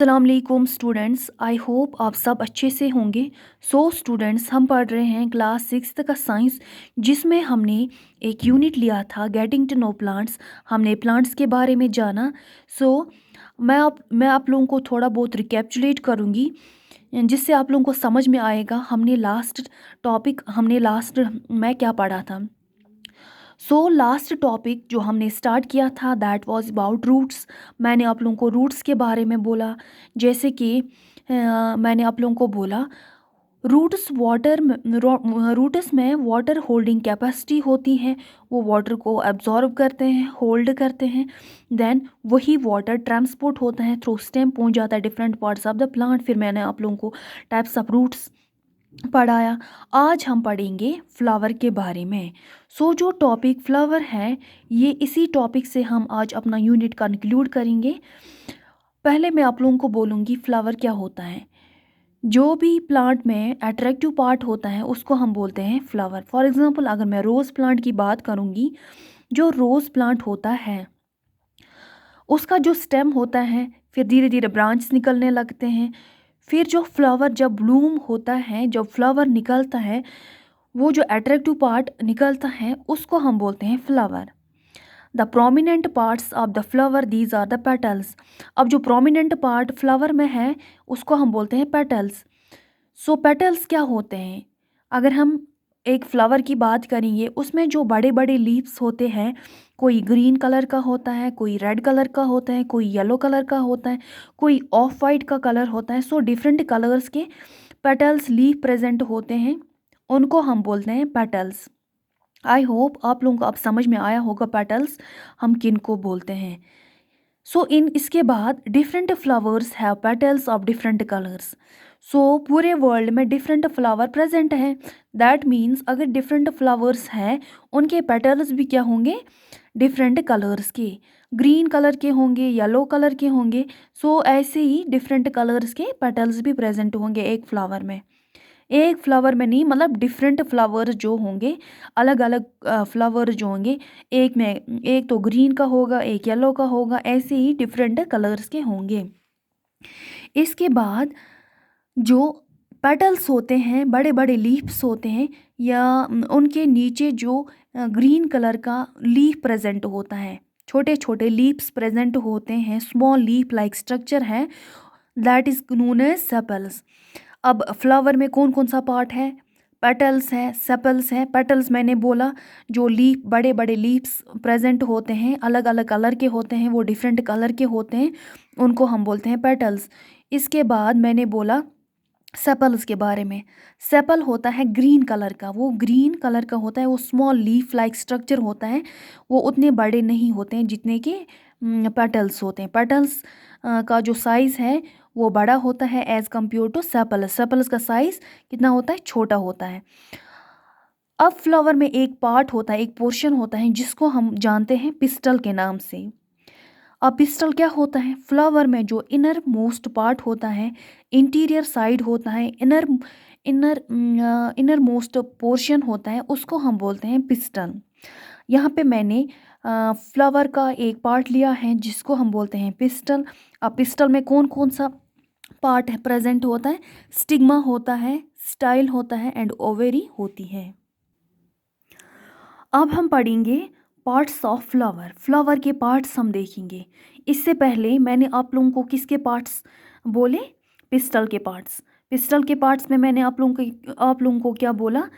अस्सलाम वालेकुम students, I hope आप सब अच्छे से होंगे। स्टूडेंट्स, हम पढ़ रहे हैं क्लास सिक्स्थ का साइंस, जिसमें हमने एक यूनिट लिया था गेटिंग टू नो प्लांट्स। हमने प्लांट्स के बारे में जाना। सो मैं आप लोगों को थोड़ा बहुत रिकैप्चुलेट करूँगी, जिससे आप लोगों को समझ में आएगा हमने लास्ट में क्या पढ़ा था। लास्ट टॉपिक जो हमने स्टार्ट किया था दैट वाज अबाउट रूट्स। मैंने आप लोगों को रूट्स के बारे में बोला। जैसे कि मैंने आप लोगों को बोला रूट्स में वाटर होल्डिंग कैपेसिटी होती है। वो वाटर को एब्जॉर्ब करते हैं, होल्ड करते हैं। देन वही वाटर ट्रांसपोर्ट होता है, थ्रू स्टेम पहुंच जाता है different parts of the plant. फिर मैंने आप लोगों को टाइप्स ऑफ रूट्स पढ़ाया। आज हम पढ़ेंगे फ्लावर के बारे में। जो टॉपिक फ्लावर है, ये इसी टॉपिक से हम आज अपना यूनिट कंक्लूड करेंगे। पहले मैं आप लोगों को बोलूँगी फ्लावर क्या होता है। जो भी प्लांट में अट्रैक्टिव पार्ट होता है उसको हम बोलते हैं फ्लावर। फॉर एग्जांपल, अगर मैं रोज़ प्लांट की बात करूँगी, जो रोज़ प्लांट होता है उसका जो स्टेम होता है, फिर धीरे धीरे ब्रांच निकलने लगते हैं। फिर जो फ्लावर जब ब्लूम होता है, जब फ्लावर निकलता है, वो जो अट्रैक्टिव पार्ट निकलता है उसको हम बोलते हैं flower. The prominent parts of the flower these are the petals. अब जो प्रोमिनेंट पार्ट फ्लावर में है उसको हम बोलते हैं पेटल्स। पेटल्स क्या होते हैं? अगर हम एक फ्लावर की बात करेंगे, उसमें जो बड़े बड़े लीव्स होते हैं, कोई ग्रीन कलर का होता है, कोई रेड कलर का होता है, कोई येलो कलर का होता है, कोई ऑफ वाइट का कलर होता है। डिफरेंट कलर्स के पेटल्स लीफ प्रेजेंट होते हैं, उनको हम बोलते हैं पेटल्स। आई होप आप लोगों को अब समझ में आया होगा पेटल्स हम किन को बोलते हैं। इन इसके बाद different flowers have petals of different colours. पूरे वर्ल्ड में डिफरेंट फ्लावर प्रेजेंट हैं। दैट मीन्स अगर डिफरेंट फ्लावर्स हैं, उनके पेटल्स भी क्या होंगे? डिफरेंट कलर्स के, ग्रीन कलर के होंगे, येलो कलर के होंगे। ऐसे ही डिफरेंट कलर्स के पेटल्स भी प्रेजेंट होंगे एक फ्लावर में। एक फ्लावर में नहीं, मतलब डिफरेंट फ्लावर्स जो होंगे, अलग अलग फ्लावर जो होंगे, एक तो ग्रीन का होगा, एक येलो का होगा, ऐसे ही डिफरेंट कलर्स के होंगे। इसके बाद जो पेटल्स होते हैं, बड़े बड़े लीव्स होते हैं, या उनके नीचे जो ग्रीन कलर का लीफ प्रेजेंट होता है, छोटे छोटे लीव्स प्रेजेंट होते हैं, स्मॉल लीफ लाइक स्ट्रक्चर है, that is known as sepals. अब फ्लावर में कौन कौन सा पार्ट है? पेटल्स है, सेपल्स है। पेटल्स मैंने बोला, जो लीफ, बड़े बड़े लीव्स प्रेजेंट होते हैं, अलग अलग कलर के होते हैं, वो डिफरेंट कलर के होते हैं, उनको हम बोलते हैं पेटल्स। इसके बाद मैंने बोला सेपल्स के बारे में। सेपल होता है ग्रीन कलर का, वो ग्रीन कलर का होता है, वो स्मॉल लीफ लाइक स्ट्रक्चर होता है, वो उतने बड़े नहीं होते हैं जितने के पेटल्स होते हैं। पेटल्स का जो साइज़ है वो बड़ा होता है as compare to sepals. Sepals का साइज़ कितना होता है? छोटा होता है। अब फ्लावर में एक पार्ट होता है, एक पोर्शन होता है, जिसको हम जानते हैं पिस्टल के नाम से। अब पिस्टल क्या होता है? फ्लावर में जो इनर मोस्ट पार्ट होता है, इंटीरियर साइड होता है, inner inner inner most portion होता है, उसको हम बोलते हैं पिस्टल। यहाँ पे मैंने फ्लावर का एक पार्ट लिया है जिसको हम बोलते हैं पिस्टल। अब पिस्टल में कौन कौन सा पार्ट है प्रेजेंट होता है? स्टिग्मा होता है, स्टाइल होता है, एंड ओवेरी होती है। अब हम पढ़ेंगे पार्ट्स ऑफ फ्लावर। फ्लावर के पार्ट्स हम देखेंगे। इससे पहले मैंने आप लोगों को किसके पार्ट्स बोले? पिस्टल के पार्ट्स। पिस्टल के पार्ट्स में मैंने आप लोगों को क्या बोला?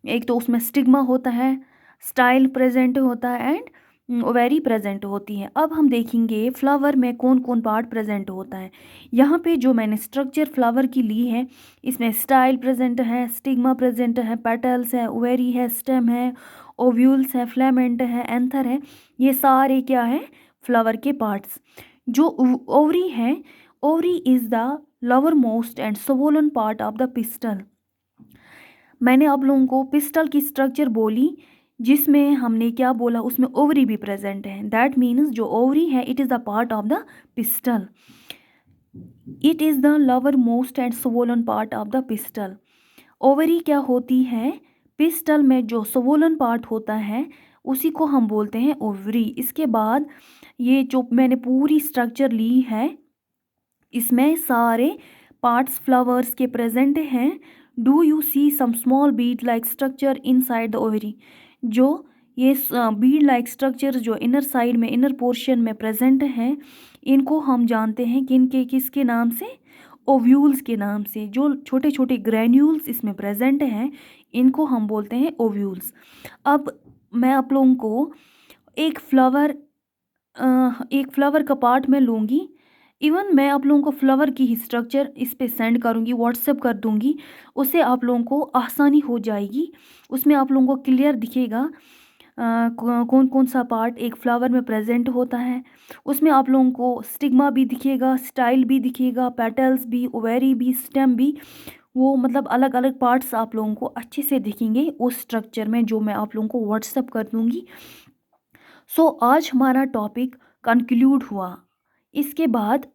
एक तो उसमें स्टिग्मा होता है, स्टाइल प्रेजेंट होता है, एंड ओवेरी प्रेजेंट होती है। अब हम देखेंगे फ्लावर में कौन कौन पार्ट प्रेजेंट होता है। यहाँ पे जो मैंने स्ट्रक्चर फ्लावर की ली है, इसमें स्टाइल प्रेजेंट है, स्टिग्मा प्रेजेंट है, पेटल्स है, ओवेरी है, स्टेम है, ओव्यूल्स है, फ्लेमेंट है, एंथर है। ये सारे क्या है? फ्लावर के पार्ट्स। जो ओवरी है, ovary is the lower most and swollen part of the pistol. मैंने आप लोगों को पिस्टल की स्ट्रक्चर बोली, जिसमें हमने क्या बोला? उसमें ओवरी भी प्रेजेंट है। दैट मीन्स जो ओवरी है, it is the part of the pistol. It is the lower most and swollen part of the pistol. Ovary क्या होती है? पिस्टल में जो स्वोलन पार्ट होता है उसी को हम बोलते हैं ओवरी। इसके बाद ये जो मैंने पूरी स्ट्रक्चर ली है इसमें सारे पार्ट्स फ्लावर्स के प्रेजेंट हैं। Do you see some small bead like structure inside the ovary. जो ये बीड लाइक स्ट्रक्चर जो इनर साइड में, इनर पोर्शन में प्रेजेंट हैं, इनको हम जानते हैं किसके नाम से? ओव्यूल्स के नाम से। जो छोटे छोटे ग्रैन्यूल्स इसमें प्रेजेंट हैं, इनको हम बोलते हैं ओव्यूल्स। अब मैं आप लोगों को एक फ्लावर एक फ्लावर का पार्ट मैं लूँगी। इवन मैं आप लोगों को फ्लावर की ही स्ट्रक्चर इस पे सेंड करूँगी, व्हाट्सएप कर दूँगी। उससे आप लोगों को आसानी हो जाएगी। उसमें आप लोगों को क्लियर दिखेगा कौन कौन सा पार्ट एक फ्लावर में प्रेजेंट होता है। उसमें आप लोगों को स्टिग्मा भी दिखेगा, स्टाइल भी दिखेगा, पेटल्स भी, ओवेरी भी, स्टेम भी। वो मतलब अलग अलग पार्ट्स आप लोगों को अच्छे से दिखेंगे उस स्ट्रक्चर में, जो मैं आप लोगों को व्हाट्सएप कर दूँगी। सो आज हमारा टॉपिक कंक्लूड हुआ। इसके बाद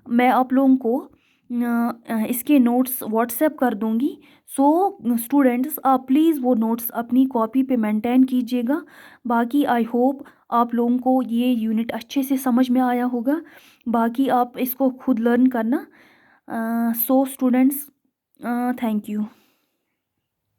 मैं आप लोगों को इसके नोट्स व्हाट्सएप कर दूंगी। सो स्टूडेंट्स, आप प्लीज़ वो नोट्स अपनी कॉपी पे मेंटेन कीजिएगा। बाकी आई होप आप लोगों को ये यूनिट अच्छे से समझ में आया होगा। बाकी आप इसको खुद लर्न करना। So students, thank you.